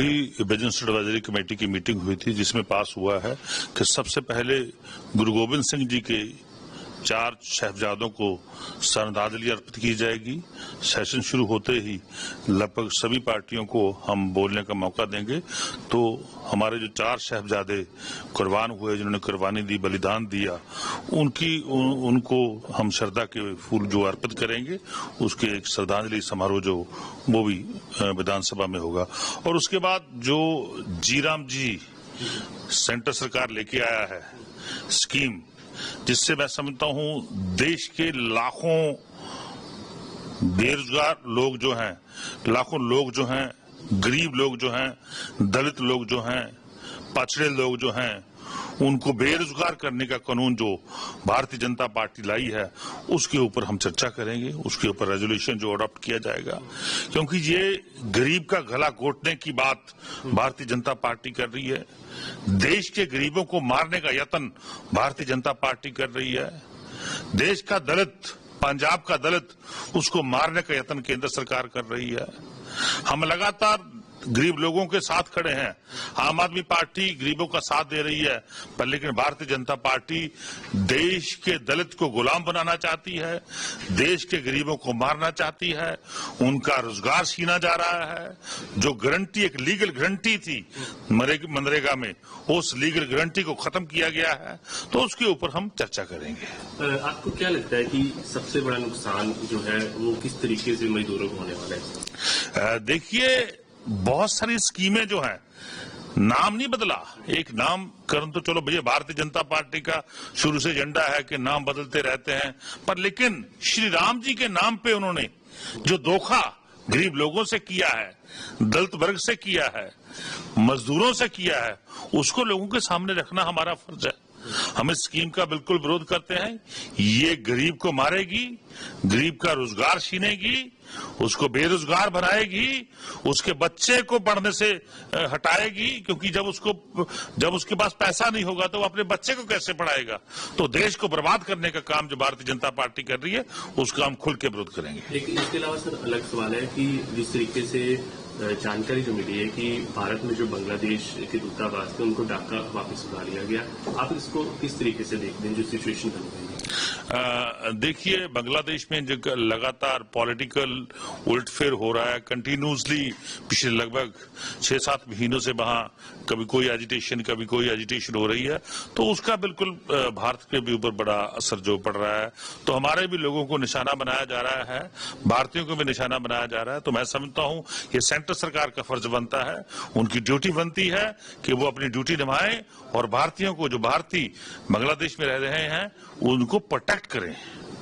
Business advisory committee की meeting हुई थी जिसमें पास हुआ है कि सबसे पहले गुरु गोविंद सिंह जी के 4 साहिबजादों को श्रद्धांजलि अर्पित की जाएगी। सेशन शुरू होते ही लगभग सभी पार्टियों को हम बोलने का मौका देंगे। तो हमारे जो 4 साहिबजादे कुर्बान हुए, जिन्होंने कुर्बानी दी, बलिदान दिया, उनको हम श्रद्धा के फूल जो अर्पित करेंगे, उसके एक श्रद्धांजलि समारोह जो वो भी विधानसभा में होगा। और उसके बाद जो जीराम जी सेंटर सरकार लेके आया है स्कीम, जिससे मैं समझता हूं देश के लाखों बेरोजगार लोग जो हैं, लाखों लोग जो हैं, गरीब लोग जो हैं, दलित लोग जो हैं, पछड़े लोग जो हैं, उनको बेरोजगार करने का कानून जो भारतीय जनता पार्टी लाई है, उसके ऊपर हम चर्चा करेंगे। उसके ऊपर रेजोल्यूशन जो अडॉप्ट किया जाएगा, क्योंकि ये गरीब का गला घोटने की बात भारतीय जनता पार्टी कर रही है। देश के गरीबों को मारने का यत्न भारतीय जनता पार्टी कर रही है। देश का दलित, पंजाब का दलित, उसको मारने का यत्न केंद्र सरकार कर रही है। हम लगातार गरीब लोगों के साथ खड़े हैं। आम आदमी पार्टी गरीबों का साथ दे रही है, पर लेकिन भारतीय जनता पार्टी देश के दलित को गुलाम बनाना चाहती है, देश के गरीबों को मारना चाहती है, उनका रोजगार छीना जा रहा है। जो गारंटी, एक लीगल गारंटी थी मनरेगा में, उस लीगल गारंटी को खत्म किया गया है। तो उसके ऊपर हम चर्चा करेंगे। आपको क्या लगता है कि सबसे बड़ा नुकसान जो है वो किस तरीके से मजदूरों को होने वाला है? देखिए, बहुत सारी स्कीमें जो हैं, नाम नहीं बदला, एक नाम करण तो चलो भैया भारतीय जनता पार्टी का शुरू से एजेंडा है कि नाम बदलते रहते हैं, पर लेकिन श्री राम जी के नाम पे उन्होंने जो धोखा गरीब लोगों से किया है, दलित वर्ग से किया है, मजदूरों से किया है, उसको लोगों के सामने रखना हमारा फर्ज है। हम इस स्कीम का बिल्कुल विरोध करते हैं। ये गरीब को मारेगी, गरीब का रोजगार छीनेगी, उसको बेरोजगार बनाएगी, उसके बच्चे को पढ़ने से हटाएगी, क्योंकि जब उसके पास पैसा नहीं होगा तो वो अपने बच्चे को कैसे पढ़ाएगा। तो देश को बर्बाद करने का काम जो भारतीय जनता पार्टी कर रही है, उसका हम खुल के विरोध करेंगे। लेकिन इसके अलावा सर अलग सवाल है कि जिस तरीके से जानकारी जो मिली है कि भारत में जो बांग्लादेश के दूतावास थे उनको ढाका वापस बुला लिया गया, आप इसको किस तरीके से देखते हैं जो सिचुएशन बन गई है? देखिए, बांग्लादेश में जो लगातार पॉलिटिकल उलटफेर हो रहा है कंटिन्यूसली पिछले लगभग 6-7 महीनों से, वहां कभी कोई एजिटेशन हो रही है, तो उसका बिल्कुल भारत के भी ऊपर बड़ा असर जो पड़ रहा है। तो हमारे भी लोगों को निशाना बनाया जा रहा है, भारतीयों को भी निशाना बनाया जा रहा है। तो मैं समझता हूं ये सेंटर सरकार का फर्ज बनता है, उनकी ड्यूटी बनती है कि वो अपनी ड्यूटी निभाएं और भारतीयों को, जो भारतीय बांग्लादेश में रह रहे हैं, उनको प्रोटेक्ट करें।